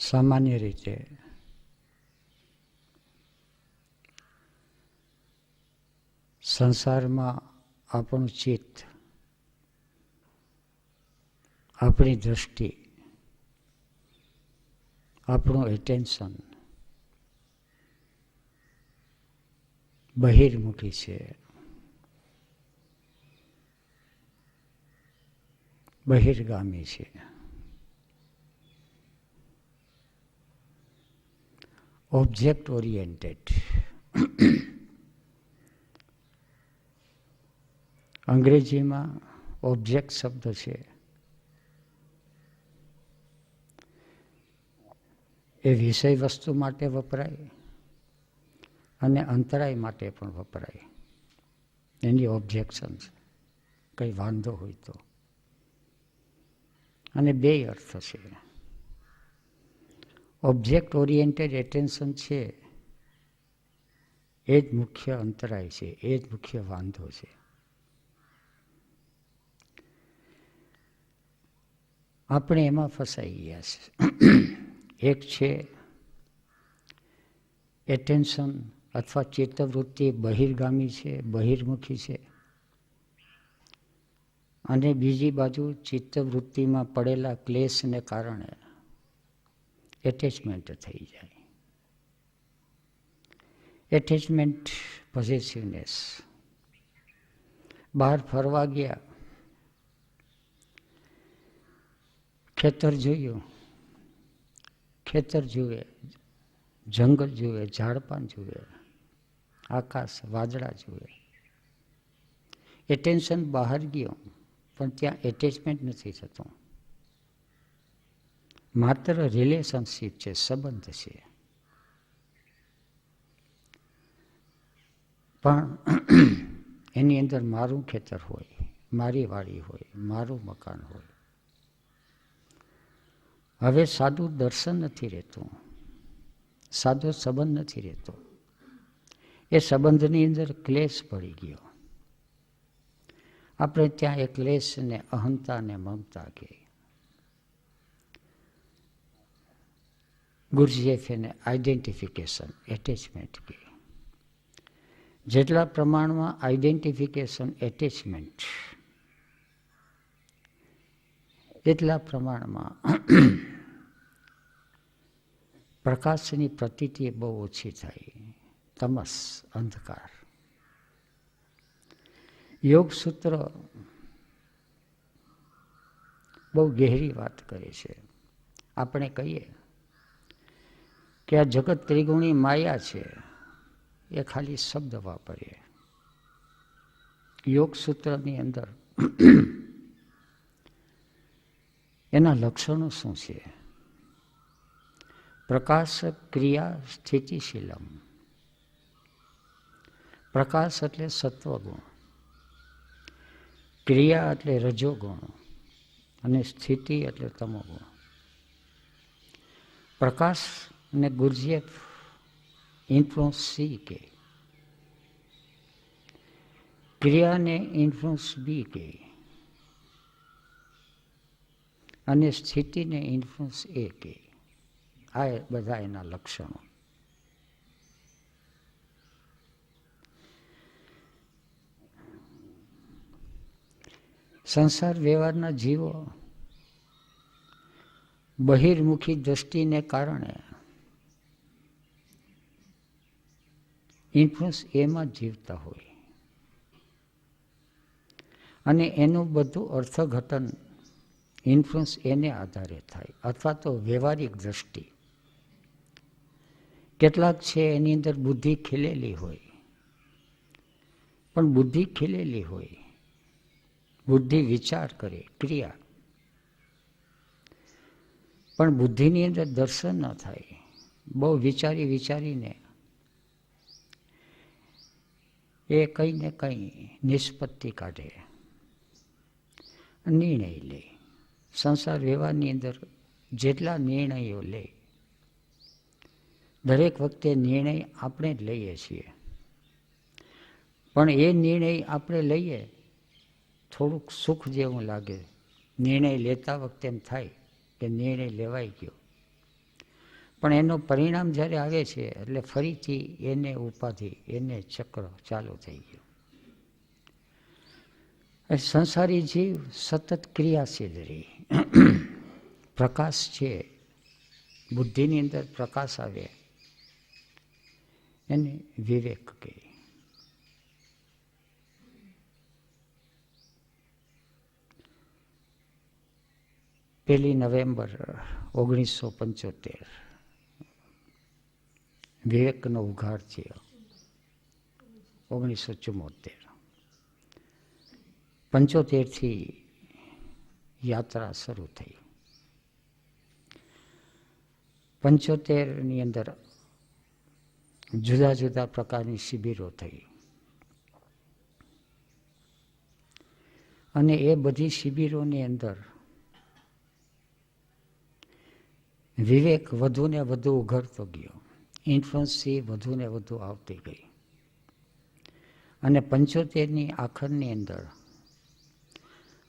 સામાન્ય રીતે સંસારમાં આપણું ચિત્ત, આપણી દ્રષ્ટિ, આપણું એટેન્શન બહિર્મુખી છે, બહિર્ગામી છે. Object oriented. અંગ્રેજીમાં ઓબ્જેક્ટ શબ્દ છે એ વિષય વસ્તુ માટે વપરાય અને અંતરાય માટે પણ વપરાય. એની ઓબ્જેક્શન્સ, કંઈ વાંધો હોય તો. અને બે અર્થ છે. ઓબ્જેક્ટ ઓરિએન્ટેડ એટેન્શન છે એ જ મુખ્ય અંતરાય છે, એ જ મુખ્ય વાંધો છે. આપણે એમાં ફસાઈ ગયા છે. એક છે એટેન્શન અથવા ચિત્તવૃત્તિ બહિર્ગામી છે, બહિર્મુખી છે. અને બીજી બાજુ ચિત્તવૃત્તિમાં પડેલા ક્લેશને કારણે એટેચમેન્ટ થઈ જાય. એટેચમેન્ટ, પોઝેસિવનેસ. બહાર ફરવા ગયા, ખેતર જોયું, ખેતર જુએ, જંગલ જુએ, ઝાડપાન જુએ, આકાશ, વાદળા જુએ. એટેન્શન બહાર ગયો પણ ત્યાં એટેચમેન્ટ નથી થતું. માત્ર રિલેશનશીપ છે, સંબંધ છે. પણ એની અંદર મારું ખેતર હોય, મારી વાડી હોય, મારું મકાન હોય. હવે સાદું દર્શન નથી રહેતું, સાદો સંબંધ નથી રહેતો. એ સંબંધની અંદર ક્લેશ પડી ગયો. આપણે ત્યાં એક ક્લેશને અહંતા ને મમતા કહે. ગુરજેફ એને આઈડેન્ટિફિકેશન, એટેચમેન્ટ કહે. જેટલા પ્રમાણમાં આઈડેન્ટિફિકેશન, એટેચમેન્ટ, એટલા પ્રમાણમાં પ્રકાશની પ્રતીતિ બહુ ઓછી થાય. તમસ, અંધકાર. યોગ સૂત્ર બહુ ગહેરી વાત કરે છે. આપણે કહીએ કે આ જગત ત્રિગુણી માયા છે, એ ખાલી શબ્દ વાપરીએ. યોગ સૂત્રની અંદર એના લક્ષણો શું છે? પ્રકાશ ક્રિયા સ્થિતિશીલમ. પ્રકાશ એટલે સત્વગુણ, ક્રિયા એટલે રજોગુણ અને સ્થિતિ એટલે તમોગુણ. પ્રકાશ ને ગુરજેફ ઇન્ફ્લુઅન્સ સી કે, ક્રિયાને ઇન્ફ્લુઅન્સ બી કે, અને સ્થિતિને ઇન્ફ્લુઅન્સ એ કે. આ બધા એના લક્ષણો. સંસાર વ્યવહારના જીવો બહિર્મુખી દ્રષ્ટિને કારણે ઇન્ફ્લુઅન્સ એમાં જીવતા હોય અને એનું બધું અર્થઘટન ઇન્ફ્લુઅન્સ એને આધારે થાય, અથવા તો વ્યવહારિક દ્રષ્ટિ. કેટલાક છે એની અંદર બુદ્ધિ ખીલેલી હોય, પણ બુદ્ધિ ખીલેલી હોય, બુદ્ધિ વિચાર કરે, ક્રિયા, પણ બુદ્ધિની અંદર દર્શન ન થાય. બહુ વિચારી વિચારીને એ કંઈ ને કંઈ નિષ્પત્તિ કાઢે, નિર્ણય લે. સંસાર વ્યવહારની અંદર જેટલા નિર્ણયો લે, દરેક વખતે નિર્ણય આપણે જ લઈએ છીએ. પણ એ નિર્ણય આપણે લઈએ થોડુંક સુખ જેવું લાગે. નિર્ણય લેતા વખતે એમ થાય કે નિર્ણય લેવાઈ ગયો. પણ એનું પરિણામ જ્યારે આવે છે એટલે ફરીથી એને ઉપાધિ, એને ચક્ર ચાલુ થઈ ગયું. સંસારી જીવ સતત ક્રિયાશીલ રહે. પ્રકાશ છે, બુદ્ધિની અંદર પ્રકાશ આવે એને વિવેક કહે. 1 નવેમ્બર 1975 વિવેકનો ઉઘાડ થયો. 1974 75થી યાત્રા શરૂ થઈ. 75ની અંદર જુદા જુદા પ્રકારની શિબિરો થઈ અને એ બધી શિબિરોની અંદર વિવેક વધુ ને વધુ ઉઘડતો ગયો. ઇન્ફ્લુઅન્સથી વધુ ને વધુ આવતી ગઈ અને 75ની આખરની અંદર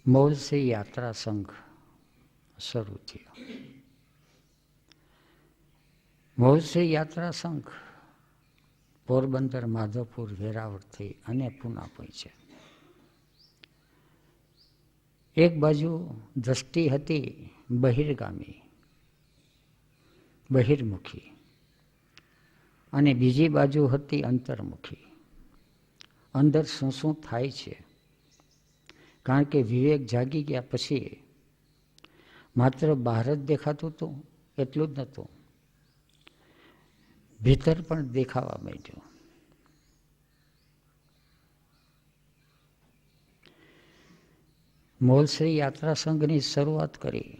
મૌલસી યાત્રા સંઘ શરૂ થયો. મૌલસી યાત્રા સંઘ પોરબંદર, માધવપુર, વેરાવળથી અને પૂના પહોંચ્યા. એક બાજુ દ્રષ્ટિ હતી બહિર્ગામી, બહિર્મુખી, અને બીજી બાજુ હતી અંતર્મુખી. અંદર શું શું થાય છે, કારણ કે વિવેક જાગી ગયા પછી માત્ર બહાર જ દેખાતું હતું એટલું જ નહોતું, ભીતર પણ દેખાવા માંડ્યું. મૌલશ્રી યાત્રા સંઘની શરૂઆત કરી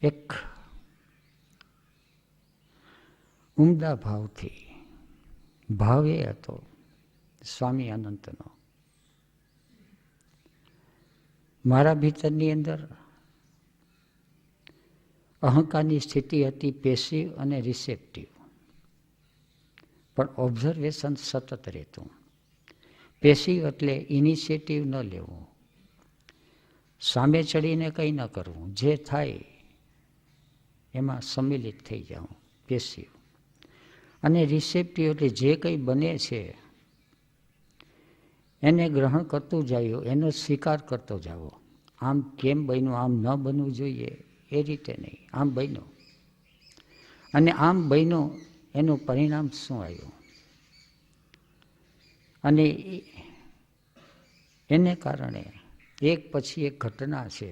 એક ઉમદા ભાવથી. ભાવ એ હતો સ્વામી અનંતનો. મારા ભીતરની અંદર અહંકારની સ્થિતિ હતી પેસિવ અને રિસેપ્ટિવ, પણ ઓબ્ઝર્વેશન સતત રહેતું. પેસિવ એટલે ઇનિશિયેટિવ ન લેવું, સામે ચડીને કંઈ ન કરવું, જે થાય એમાં સંમિલિત થઈ જાઉં, પેસિવ. અને રિસેપ્ટિવ એટલે જે કંઈ બને છે એને ગ્રહણ કરતું જાયું, એનો સ્વીકાર કરતો જાવો. આમ કેમ બન્યું, આમ ન બનવું જોઈએ એ રીતે નહીં, આમ બન્યું અને આમ બન્યું એનું પરિણામ શું આવ્યું, અને એને કારણે એક પછી એક ઘટના છે,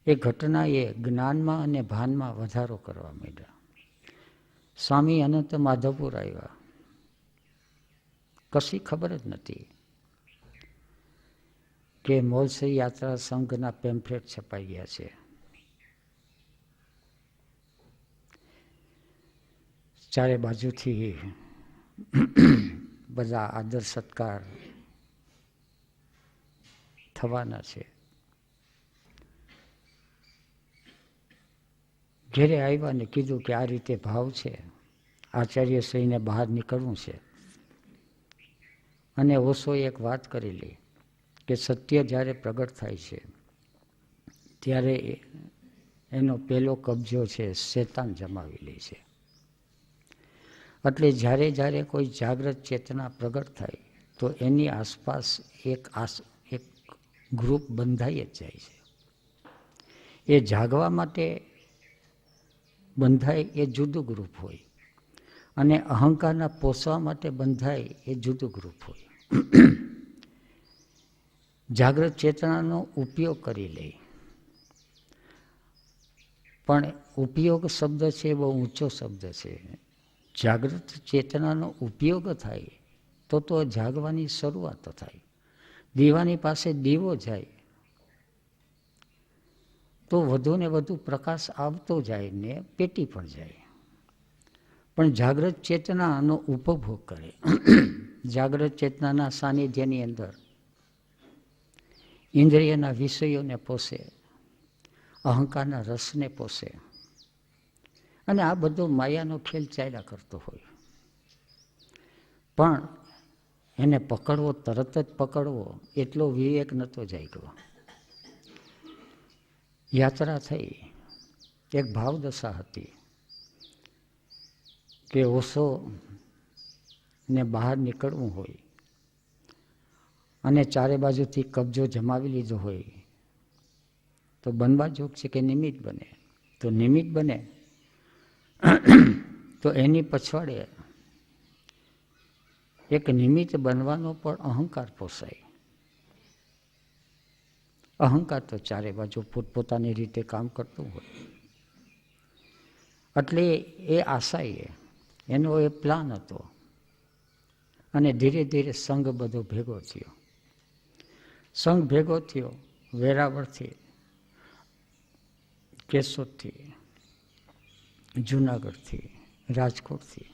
એ ઘટનાએ જ્ઞાનમાં અને ભાનમાં વધારો કરવા માંડ્યા. સ્વામી અનંત માધવપુર આવ્યા, કશી ખબર જ નથી કે મૌલસી યાત્રા સંઘના પેમ્ફલેટ છપાઈ ગયા છે. ચારે બાજુથી બધા આદર સત્કાર થવાના છે. ઘેરે આવ્યા ને કીધું કે આ રીતે ભાવ છે, આચાર્યશ્રીને બહાર નીકળવું છે. અને ઓશોએ એક વાત કરેલી કે સત્ય જ્યારે પ્રગટ થાય છે ત્યારે એનો પહેલો કબજો છે શેતાન જમાવી લે છે. એટલે જ્યારે જ્યારે કોઈ જાગ્રત ચેતના પ્રગટ થાય તો એની આસપાસ એક ગ્રુપ બંધાઈ જ જાય છે. એ જાગવા માટે બંધાય એ જુદું ગ્રુપ હોય, અને અહંકારના પોષવા માટે બંધાય એ જુદું ગ્રુપ હોય. જાગ્રત ચેતનાનો ઉપયોગ કરી લે, પણ ઉપયોગ શબ્દ છે બહુ ઊંચો શબ્દ છે. જાગૃત ચેતનાનો ઉપયોગ થાય તો જાગવાની શરૂઆત થાય. દીવાની પાસે દીવો જાય તો વધુ ને વધુ પ્રકાશ આવતો જાય ને પેટી પણ જાય. પણ જાગ્રત ચેતનાનો ઉપભોગ કરે. જાગ્રત ચેતનાના સાનિધ્યની અંદર ઇન્દ્રિયના વિષયોને પોષે, અહંકારના રસને પોષે, અને આ બધો માયાનો ખેલ ચાલ્યા કરતો હોય. પણ એને પકડવો, તરત જ પકડવો એટલો વિવેક નહોતો જાગ્યો. યાત્રા થઈ એક ભાવદશા હતી કે ઓશો ને બહાર નીકળવું હોય અને ચારે બાજુથી કબજો જમાવી લીધો હોય તો બનવા જોગ છે કે નિમિત્ત બને. તો નિમિત્ત બને તો એની પછવાડે એક નિમિત્ત બનવાનો પણ અહંકાર પોસાય. અહંકાર તો ચારે બાજુ પોતપોતાની રીતે કામ કરતું હોય. એટલે એ આશાએ એનો એ પ્લાન હતો અને ધીરે ધીરે સંઘ બધો ભેગો થયો. સંઘ ભેગો થયો વેરાવળથી, કેશોદથી, જુનાગઢથી, રાજકોટથી,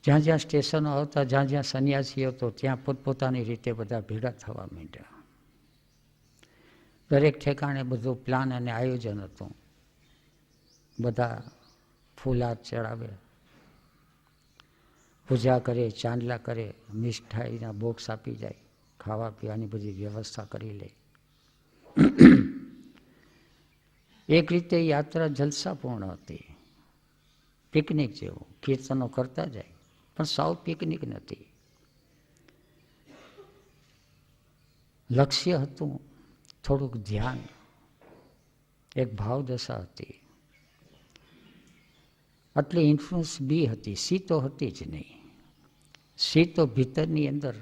જ્યાં જ્યાં સ્ટેશનો આવતા, જ્યાં જ્યાં સંન્યાસી હતો ત્યાં પોતપોતાની રીતે બધા ભેગા થવા માંડ્યા. દરેક ઠેકાણે બધું પ્લાન અને આયોજન હતું. બધા ફૂલહાર ચડાવે, પૂજા કરે, ચાંદલા કરે, મીઠાઈના બોક્સ આપી જાય, ખાવા પીવાની બધી વ્યવસ્થા કરી લે. એક રીતે યાત્રા જલસાપૂર્ણ હતી, પિકનિક જેવું. કીર્તનો કરતા જાય પણ સાવ પિકનિક નથી. લક્ષ્ય હતું થોડુંક ધ્યાન, એક ભાવદશા હતી. આટલી ઇન્ફ્લુઅન્સ બી હતી, સી તો હતી જ નહીં. સી તો ભીતરની અંદર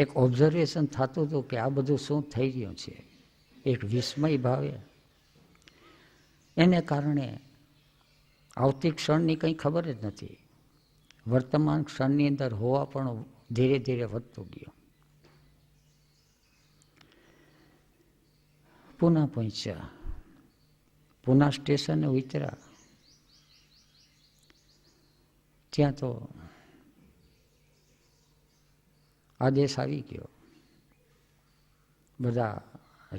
એક ઓબ્ઝર્વેશન થતું હતું કે આ બધું શું થઈ રહ્યું છે. એક વિસ્મય ભાવે એને કારણે આવતી ક્ષણની કંઈ ખબર જ નથી. વર્તમાન ક્ષણની અંદર હોવા પણ ધીરે ધીરે વધતું ગયો. પૂના પહોંચ્યા, પૂના સ્ટેશને ઉતર્યા. ત્યાં તો આદેશ આવી ગયો, બધા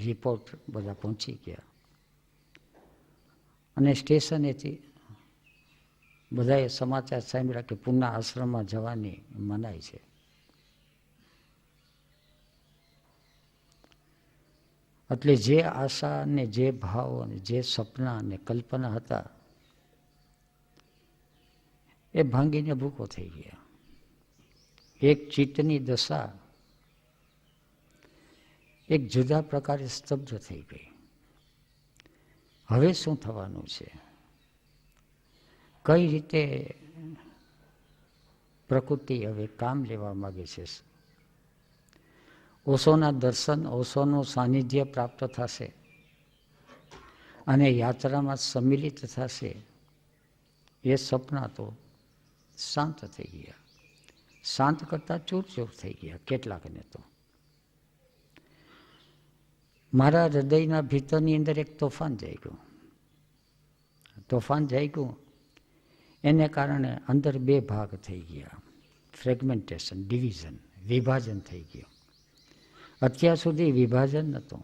રિપોર્ટ બધા પહોંચી ગયા અને સ્ટેશનેથી બધાએ સમાચાર સાંભળ્યા કે પૂના આશ્રમમાં જવાની મનાઈ છે. એટલે જે આશા ને જે ભાવ અને જે સપના ને કલ્પના હતા એ ભાંગીને ભૂકો થઈ ગયા. એક ચિત્તની દશા એક જુદા પ્રકારે સ્તબ્ધ થઈ ગઈ. હવે શું થવાનું છે? કઈ રીતે પ્રકૃતિ હવે કામ લેવા માંગે છે? ઓશોના દર્શન, ઓશોનું સાનિધ્ય પ્રાપ્ત થશે અને યાત્રામાં સંમિલિત થશે. એ સપના તો શાંત થઈ ગયા, શાંત કરતા ચૂરચૂર થઈ ગયા કેટલાકને તો. મારા હૃદયના ભીતરની અંદર એક તોફાન જાગ્યું. તોફાન જાગ્યું એને કારણે અંદર બે ભાગ થઈ ગયા. ફ્રેગમેન્ટેશન, ડિવિઝન, વિભાજન થઈ ગયું. અત્યાર સુધી વિભાજન નહોતું.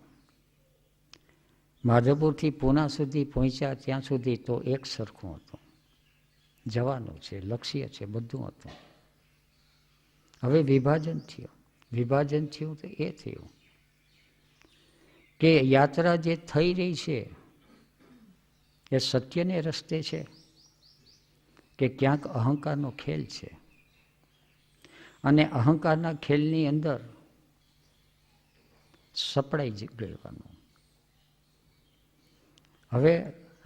માધવપુરથી પૂના સુધી પહોંચ્યા ત્યાં સુધી તો એક સરખું હતું. જવાનું છે, લક્ષ્ય છે, બધું હતું. હવે વિભાજન થયું. વિભાજન થયું તો એ થયું કે યાત્રા જે થઈ રહી છે એ સત્યને રસ્તે છે કે ક્યાંક અહંકારનો ખેલ છે. અને અહંકારના ખેલની અંદર સપડાઈ ગયેવાનું. હવે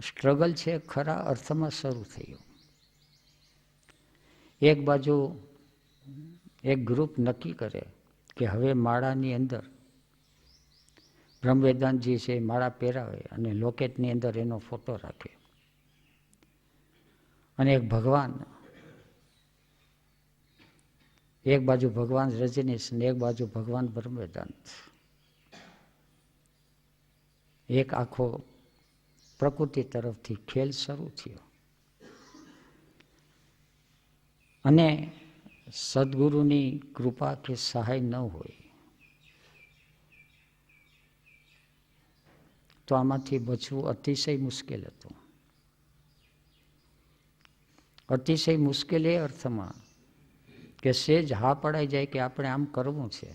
સ્ટ્રગલ છે ખરા અર્થમાં શરૂ થયું. એક બાજુ એક ગ્રુપ નક્કી કરે કે હવે માળાની અંદર બ્રહ્મવેદાંતજી છે માળા પહેરાવે અને લોકેટની અંદર એનો ફોટો રાખે. અને એક ભગવાન, એક બાજુ ભગવાન રજનીશ ને એક બાજુ ભગવાન બ્રહ્મવેદાંત. એક આખો પ્રકૃતિ તરફથી ખેલ શરૂ થયો. અને સદગુરુની કૃપા કે સહાય ન હોય તો આમાંથી બચવું અતિશય મુશ્કેલ હતું. અતિશય મુશ્કેલ એ અર્થમાં કે સેજ હા પડાઈ જાય કે આપણે આમ કરવું છે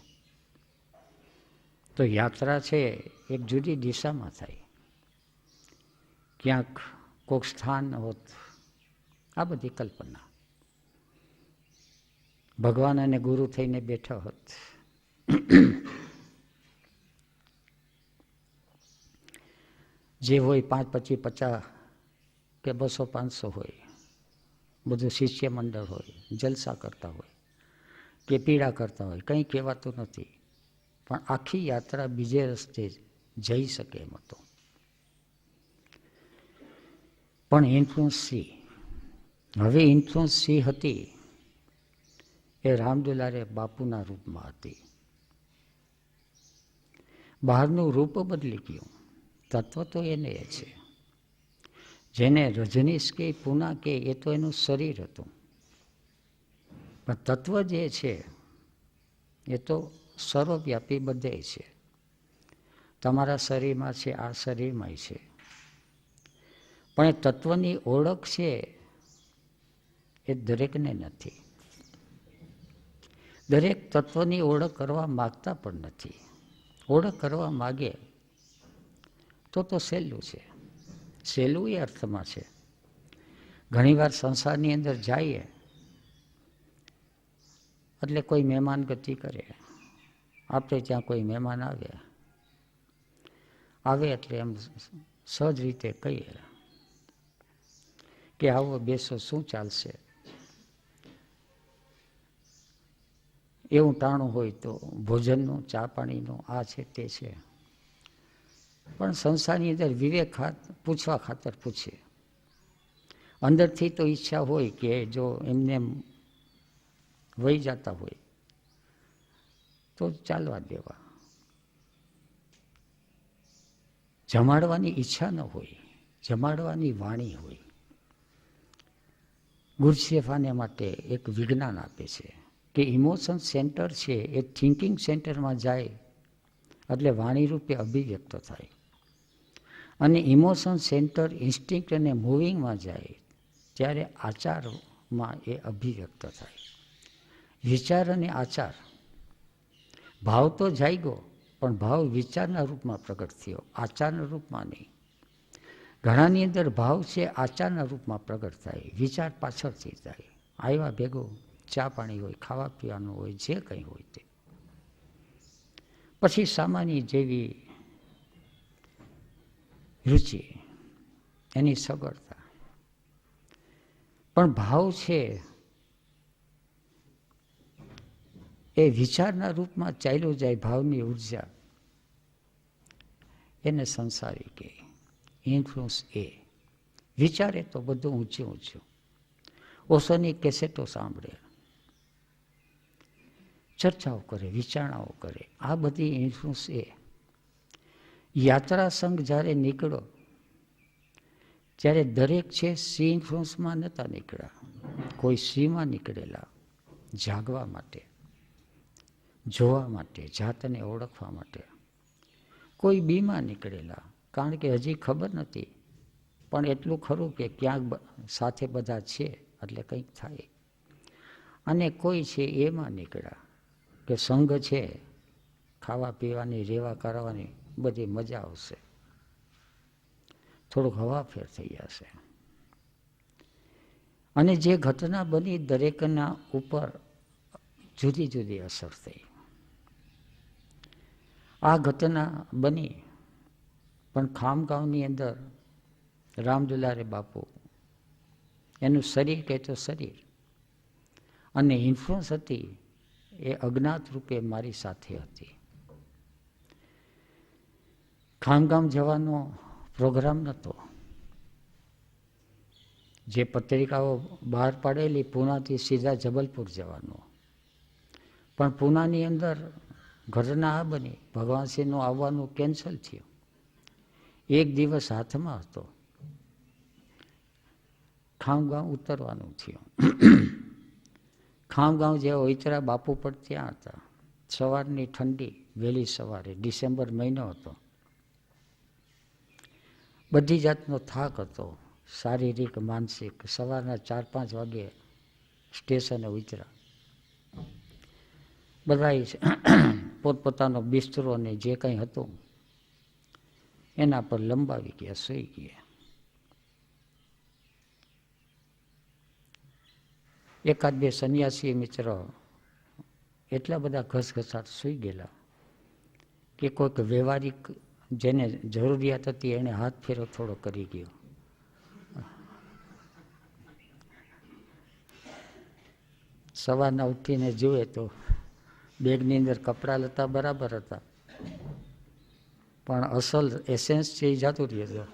તો યાત્રા છે એક જુદી દિશામાં થાય. ક્યાંક કોઈક સ્થાન હોત, આ બધી કલ્પના. ભગવાન અને ગુરુ થઈને બેઠા હોત. જે હોય 5, 25, 50 કે 200, 500 હોય, બધું શિષ્ય મંડળ હોય, જલસા કરતા હોય કે પીડા કરતા હોય, કંઈ કહેવાતું નથી. પણ આખી યાત્રા બીજે રસ્તે જઈ શકે એમ હતો. પણ ઇન્ફ્લુઅન્સ સી, હવે ઇન્ફ્લુઅન્સ સી હતી એ રામદુલારે બાપુના રૂપમાં હતી. બહારનું રૂપ બદલી ગયું, તત્વ તો એને એ છે. જેને રજનીશ કે પૂના કે એ તો એનું શરીર હતું, પણ તત્વ જે છે એ તો સર્વવ્યાપી બધે છે. તમારા શરીરમાં છે, આ શરીરમાં છે. પણ એ તત્વની ઓળખ છે એ દરેકને નથી. દરેક તત્વની ઓળખ કરવા માગતા પણ નથી. ઓળખ કરવા માગે તો સહેલું છે. સહેલું એ અર્થમાં છે, ઘણીવાર સંસારની અંદર જઈએ એટલે કોઈ મહેમાન ગતિ કરે. આપણે ત્યાં કોઈ મહેમાન આવે એટલે એમ સહજ રીતે કહીએ કે આવો, બેસો, શું ચાલશે. એવું ટાણું હોય તો ભોજનનું, ચા પાણીનું, આ છે તે છે. પણ સંસારની અંદર વિવેક પૂછવા ખાતર પૂછે. અંદરથી તો ઈચ્છા હોય કે જો એમને વહી જતા હોય તો ચાલવા દેવા. જમાડવાની ઈચ્છા ન હોય, જમાડવાની વાણી હોય. ગુરસેફ આને માટે એક વિજ્ઞાન આપે છે કે ઇમોશન સેન્ટર છે એ થિંકિંગ સેન્ટરમાં જાય એટલે વાણી રૂપે અભિવ્યક્ત થાય. અને ઇમોશન સેન્ટર ઇન્સ્ટિંક્ટ અને મૂવિંગમાં જાય ત્યારે આચારમાં એ અભિવ્યક્ત થાય. વિચાર અને આચાર, ભાવ તો જાગ્યો પણ ભાવ વિચારના રૂપમાં પ્રગટ થયો, આચારના રૂપમાં નહીં. ઘણાની અંદર ભાવ છે આચારના રૂપમાં પ્રગટ થાય, વિચાર પાછળથી થાય. આવ્યા ભેગું ચા પાણી હોય, ખાવા પીવાનું હોય, જે કંઈ હોય તે. પછી સામાન્ય જેવી રુચિ, એની સગવડતા. પણ ભાવ છે એ વિચારના રૂપમાં ચાલ્યો જાય. ભાવની ઉર્જા એને સંસારી કહે. ઇન્ફ્લુઅન્સ એ વિચારે તો બધું ઊંચું ઊંચું. ઓશોની કેસેટો સાંભળે, ચર્ચાઓ કરે, વિચારણાઓ કરે. આ બધી ઇન્ફ્લુઅન્સ એ. યાત્રા સંઘ જ્યારે નીકળો ત્યારે દરેક છે સી ઇન્ફ્લુઅન્સમાં નહોતા નીકળ્યા. કોઈ સીમાં નીકળેલા જાગવા માટે, જોવા માટે, જાતને ઓળખવા માટે. કોઈ બીમાં નીકળેલા કારણ કે હજી ખબર નથી, પણ એટલું ખરું કે ક્યાંક સાથે બધા છે એટલે કંઈક થાય. અને કોઈ છે એમાં નીકળ્યા કે સંઘ છે, ખાવા પીવાની, રેવા કરવાની બધી મજા આવશે, થોડુંક હવાફેર થઈ જશે. અને જે ઘટના બની દરેકના ઉપર જુદી જુદી અસર થઈ. આ ઘટના બની પણ ખામગાંવની અંદર રામદુલારે બાપુ, એનું શરીર કહેતો શરીર, અને ઇન્ફ્લુઅન્સ હતી એ અજ્ઞાત રૂપે મારી સાથે હતી. ખામગામ જવાનો પ્રોગ્રામ નહોતો. જે પત્રિકાઓ બહાર પાડેલી પૂનાથી સીધા જબલપુર જવાનો, પણ પૂનાની અંદર ઘટના આ બની, ભગવાનસિંહનું આવવાનું કેન્સલ થયું. એક દિવસ હાથમાં હતો, ખામગાંવ ઉતરવાનું થયું. ખામગાંવ જે ઓઈચરા બાપુ પણ ત્યાં હતા. સવારની ઠંડી, વહેલી સવારે, ડિસેમ્બર મહિનો હતો. બધી જાતનો થાક હતો, શારીરિક, માનસિક. સવારના 4-5 વાગે સ્ટેશને ઉતર્યા. બધા પોતપોતાનો બિસ્તરો ને જે કંઈ હતું એના પર લંબાવી ગયા, સૂઈ ગયા. એકાદ બે સંન્યાસી મિત્ર એટલા બધા ઘસઘસાટ સૂઈ ગયેલા કે કોઈક વ્યવહારિક જેને જરૂરિયાત હતી એને હાથ ફેરો થોડો કરી ગયો. સવારના ઉઠીને જુએ તો બેગની અંદર કપડાં લતા બરાબર હતા, પણ અસલ એસેન્સ છે એ જતું રહ્યું.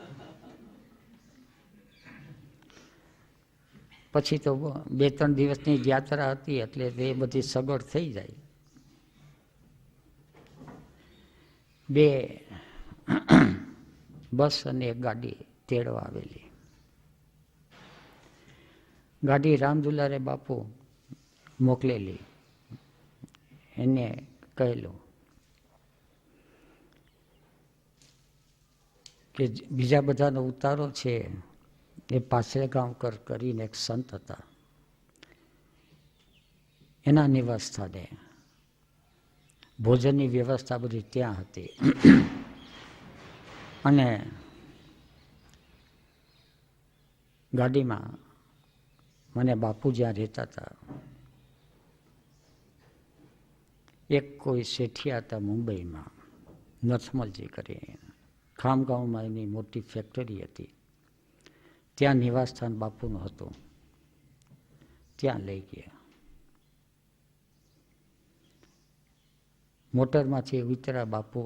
પછી તો 2-3 દિવસની યાત્રા હતી એટલે એ બધી સગવડ થઈ જાય. 2 બસ અને 1 ગાડી તેડવા આવેલી. ગાડી રામદુલારે બાપુ મોકલેલી. એને કહેલું કે બીજા બધાનો ઉતારો છે એ પાછળગાંવકર કરીને એક સંત હતા, એના નિવાસ સ્થાને ભોજનની વ્યવસ્થા બધી ત્યાં હતી. અને ગાડીમાં મને બાપુ જ્યાં રહેતા હતા, એક કોઈ શેઠિયા હતા મુંબઈમાં, નથમલજી કરી, ખામગાંવમાં એની મોટી ફેક્ટરી હતી, ત્યાં નિવાસસ્થાન બાપુનું હતું. ત્યાં લઈ ગયા. મોટરમાંથી ઉતર્યા બાપુ,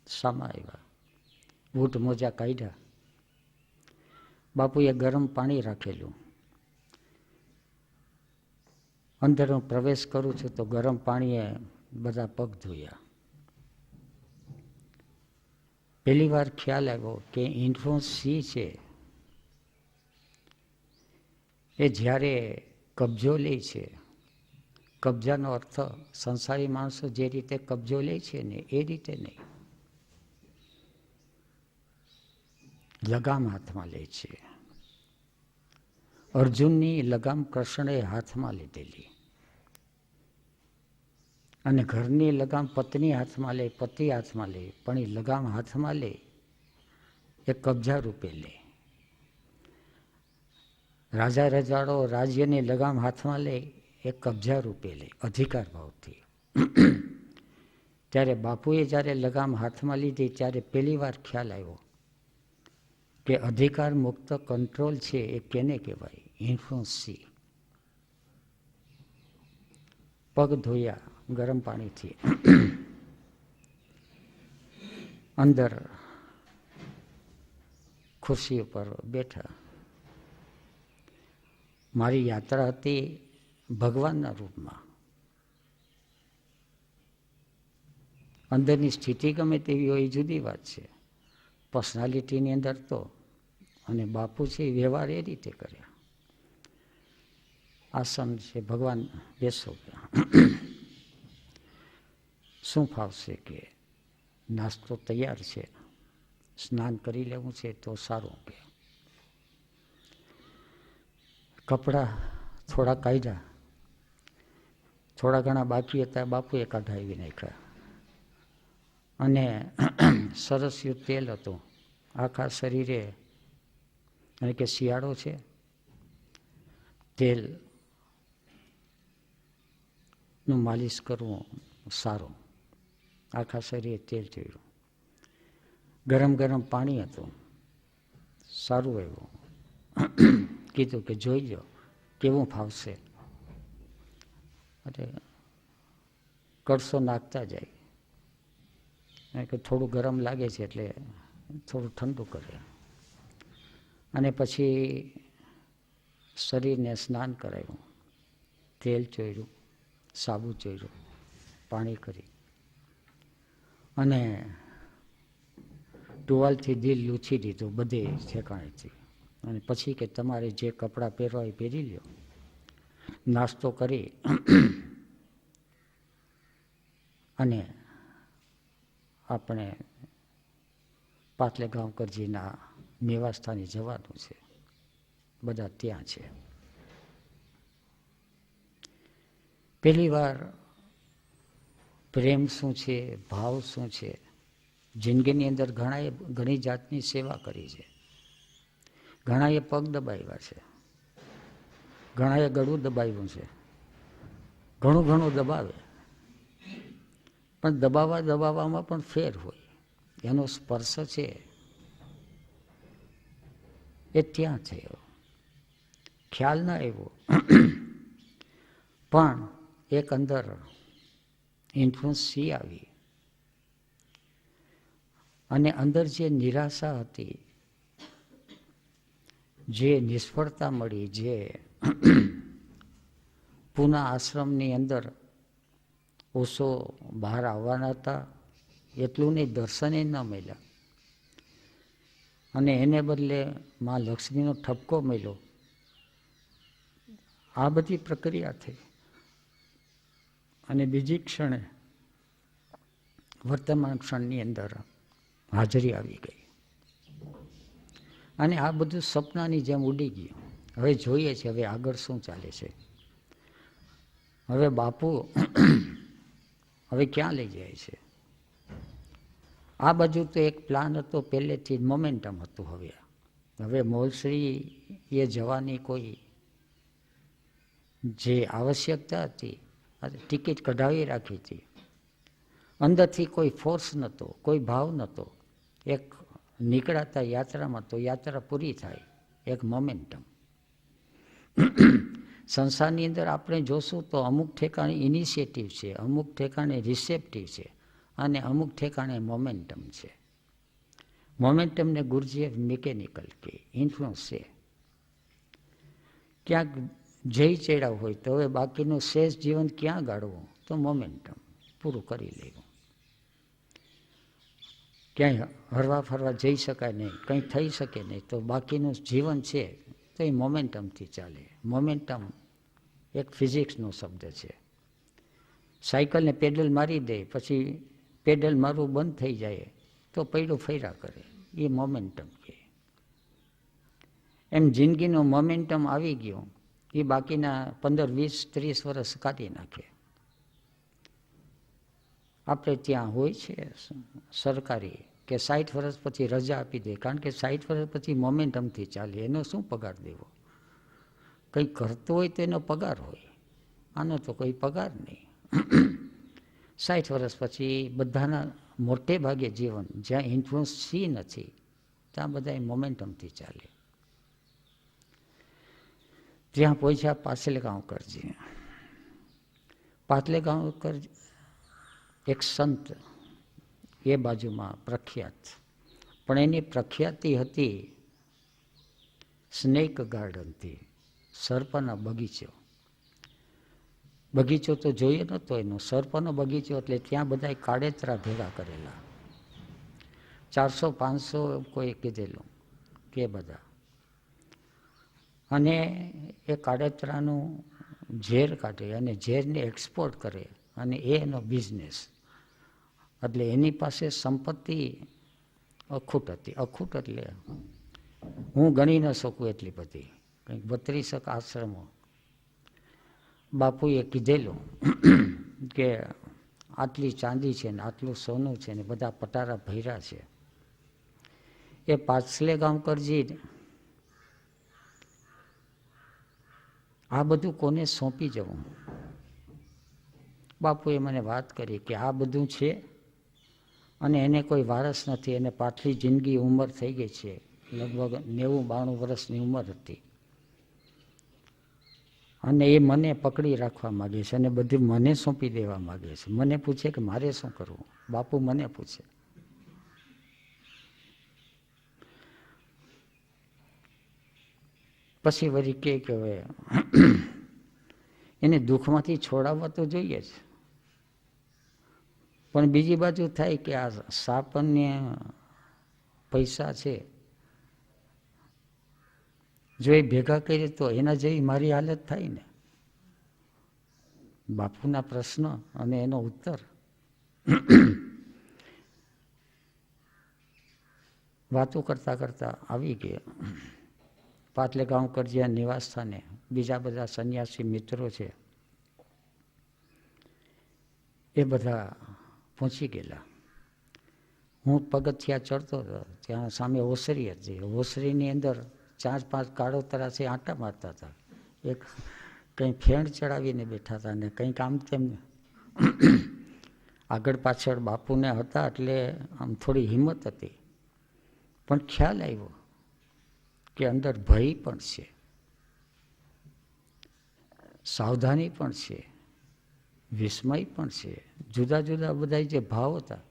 સામા આવ્યા, બૂટ મોજા કાઢ્યા. બાપુએ ગરમ પાણી રાખેલું. અંદર હું પ્રવેશ કરું છું તો ગરમ પાણીએ બધા પગ ધોયા. પહેલી વાર ખ્યાલ આવ્યો કે ઇન્ફ્લુઅન્સ સી છે એ જ્યારે કબજો લે છે, કબજાનો અર્થ સંસારી માણસો જે રીતે કબજો લે છે ને એ રીતે નહીં, લગામ હાથમાં લે છે. અર્જુનની લગામ કૃષ્ણએ હાથમાં લીધેલી, અને ઘરની લગામ પત્ની હાથમાં લે, પતિ હાથમાં લે, પણ એ લગામ હાથમાં લે એ કબજા રૂપે લે. રાજા રજાડો રાજ્યની લગામ હાથમાં લે એ કબજા રૂપે લે, અધિકાર ભાવથી. ત્યારે બાપુએ જ્યારે લગામ હાથમાં લીધી ત્યારે પહેલી વાર ખ્યાલ આવ્યો કે અધિકાર મુક્ત કંટ્રોલ છે એ કેને કહેવાય? ઇન્ફ્લુઅન્સી. પગ ધોયા ગરમ પાણીથી, અંદર ખુરશી ઉપર બેઠા. મારી યાત્રા હતી ભગવાનના રૂપમાં. અંદરની સ્થિતિ ગમે તેવી હોય એ જુદી વાત છે, પર્સનાલિટીની અંદર તો. અને બાપુ છે વ્યવહાર એ રીતે કર્યા. આસન છે, ભગવાન બેસો. શું ફાવશે કે નાસ્તો તૈયાર છે, સ્નાન કરી લેવું છે તો સારું. કે કપડાં થોડા કાઢ્યા, થોડા ઘણા બાકી હતા, બાપુએ કાઢાવી નાખ્યા. અને સરસ્યું તેલ હતું આખા શરીરે, અને કે શિયાળો છે, તેલનું માલિશ કરવું સારું. આખા શરીરે તેલ ચડ્યું. ગરમ ગરમ પાણી હતું, સારું એવું. કીધું કે જોઈ લો કેવું ફાવશે. એટલે કળશો નાખતા જાય કે થોડું ગરમ લાગે છે એટલે થોડું ઠંડુ કરે. અને પછી શરીરને સ્નાન કરાવ્યું, તેલ ચોર્યું, સાબુ ચોર્યું, પાણી કરી, અને ટુવાલથી દિલ લૂછી દીધું બધે ઠેકાણેથી. અને પછી કે તમારે જે કપડાં પહેરવા એ પહેરી લ્યો. નાસ્તો કરી અને આપણે પાટલેગાંવકરજીના નિવાસસ્થાને જવાનું છે, બધા ત્યાં છે. પહેલી વાર પ્રેમ શું છે, ભાવ શું છે. જિંદગીની અંદર ઘણી જાતની સેવા કરી છે. ઘણાએ પગ દબાવ્યા છે, ઘણાએ ગળું દબાવ્યું છે. ઘણું દબાવે, પણ દબાવવામાં પણ ફેર હોય. એનો સ્પર્શ છે એ ત્યાં થયો, ખ્યાલ ના આવ્યો. પણ એક અંદર ઇન્ફ્લુઅન્સ સી આવી અને અંદર જે નિરાશા હતી, જે નિષ્ફળતા મળી, જે પૂના આશ્રમની અંદર ઓશો બહાર આવવાના હતા, એટલું નહીં, દર્શને ન મળ્યા. અને એને બદલે માં લક્ષ્મીનો ઠપકો મળ્યો. આ બધી પ્રક્રિયા થઈ અને બીજી ક્ષણે વર્તમાન ક્ષણની અંદર હાજરી આવી ગઈ. અને આ બધું સપનાની જેમ ઉડી ગયું. હવે જોઈએ છે હવે આગળ શું ચાલે છે. હવે બાપુ હવે ક્યાં લઈ જાય છે. આ બાજુ તો એક પ્લાન હતો પહેલેથી, મોમેન્ટમ હતું. હવે મોલશ્રી એ જવાની કોઈ જે આવશ્યકતા હતી, ટિકિટ કઢાવી રાખી હતી. અંદરથી કોઈ ફોર્સ નહોતો, કોઈ ભાવ નહોતો. એક નીકળાતા યાત્રામાં તો યાત્રા પૂરી થાય, એક મોમેન્ટમ. સંસારની અંદર આપણે જોશું તો અમુક ઠેકાણે ઇનિશિયેટિવ છે, અમુક ઠેકાણે રિસેપ્ટિવ છે અને અમુક ઠેકાણે મોમેન્ટમ છે. મોમેન્ટમને ગુરુજીએફ મિકેનિકલ કે ઇન્ફ્લુઅન્સ છે. ક્યાંક જઈ ચડ્યા હોય તો હવે બાકીનું શેષ જીવન ક્યાં ગાળવું, તો મોમેન્ટમ પૂરું કરી લેવું. ક્યાંય હરવા ફરવા જઈ શકાય નહીં, કંઈ થઈ શકે નહીં, તો બાકીનું જીવન છે તો એ મોમેન્ટમથી ચાલે. મોમેન્ટમ એક ફિઝિક્સનો શબ્દ છે. સાયકલને પેડલ મારી દે, પછી પેડલ મારવું બંધ થઈ જાય તો પૈડું ફર્યા કરે, એ મોમેન્ટમ છે. એમ જિંદગીનો મોમેન્ટમ આવી ગયો, એ બાકીના 15, 20, 30 વર્ષ કાઢી નાખે. આપણે ત્યાં હોય છે સરકારી કે 60 વર્ષ પછી રજા આપી દે, કારણ કે 60 વર્ષ પછી મોમેન્ટમથી ચાલે. એનો શું પગાર દેવો? કંઈ કરતો હોય તો એનો પગાર હોય, આનો તો કોઈ પગાર નહીં. 60 વર્ષ પછી બધાના મોટે ભાગે જીવન જ્યાં ઇન્ફ્લુઅન્સ સી નથી, ત્યાં બધા મોમેન્ટમથી ચાલે. ત્યાં પહોંચ્યા પાછલેગાંવ કરજી. પાછલેગાંવ કરજી એક સંત એ બાજુમાં પ્રખ્યાત, પણ એની પ્રખ્યાતિ હતી સ્નેક ગાર્ડનથી, સર્પના બગીચો. બગીચો તો જોઈએ નહોતો એનો, સર્પનો બગીચો એટલે ત્યાં બધા કાળેતરા ભેગા કરેલા. 400-500 કોઈ કીધેલું કે બધા. અને એ કાળેતરાનું ઝેર કાઢે અને ઝેરને એક્સપોર્ટ કરે અને એનો બિઝનેસ. એટલે એની પાસે સંપત્તિ અખૂટ હતી. અખૂટ એટલે હું ગણી ન શકું એટલી બધી, કંઈક 32 આશ્રમો. બાપુએ કીધેલું કે આટલી ચાંદી છે ને આટલું સોનું છે ને બધા પટારા ભર્યા છે. એ પાછલેગાંવ કરજી આ બધું કોને સોંપી જવું? બાપુએ મને વાત કરી કે આ બધું છે અને એને કોઈ વારસ નથી, એને પાછલી જિંદગી ઉંમર થઈ ગઈ છે, લગભગ 90-92 વર્ષની ઉંમર હતી. અને એ મને પકડી રાખવા માગે છે અને બધું મને સોંપી દેવા માગે છે. મને પૂછે કે મારે શું કરવું? બાપુ મને પૂછે. પછી વળી કે હવે એને દુઃખમાંથી છોડાવવા તો જોઈએ જ, પણ બીજી બાજુ થાય કે આ સાપન્ય પૈસા છે, જો એ ભેગા કરીએ તો એના જેવી મારી હાલત થાય ને. બાપુના પ્રશ્ન અને એનો ઉત્તર. વાતો કરતા કરતા આવી ગયા પાછલેગાંવ કરજીયા નિવાસ સ્થાને. બીજા બધા સંન્યાસી મિત્રો છે. એ બધા પહોંચી ગયેલા. હું પગથિયા ચડતો હતો, ત્યાં સામે ઓસરી હતી. ઓસરીની અંદર 4-5 કાળોતરા આંટા મારતા હતા. એક કંઈ ફેણ ચડાવીને બેઠા હતા ને કંઈક આમ તેમ આગળ પાછળ બાપુને હતા એટલે આમ થોડી હિંમત હતી. પણ ખ્યાલ આવ્યો કે અંદર ભય પણ છે, સાવધાની પણ છે, વિસ્મય પણ છે, જુદા જુદા બધા જે ભાવ હતા.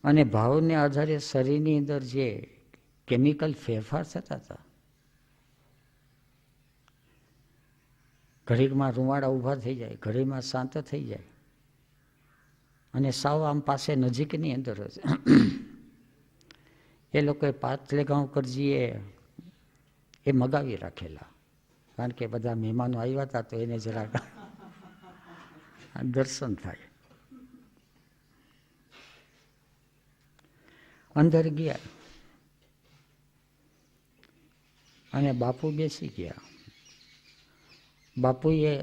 અને ભાવને આધારે શરીરની અંદર જે કેમિકલ ફેરફાર થતા હતા, ઘડીકમાં રૂવાડા ઊભા થઈ જાય, ઘડીમાં શાંત થઈ જાય, અને સાવ આમ પાસે નજીકની અંદર જ એ લોકોએ પાટલેગાંવ કરજીએ એ મગાવી રાખેલા. કારણ કે બધા મહેમાનો આવ્યા હતા તો એને જરાક દર્શન થાય. અંદર ગયા અને બાપુ બેસી ગયા. બાપુએ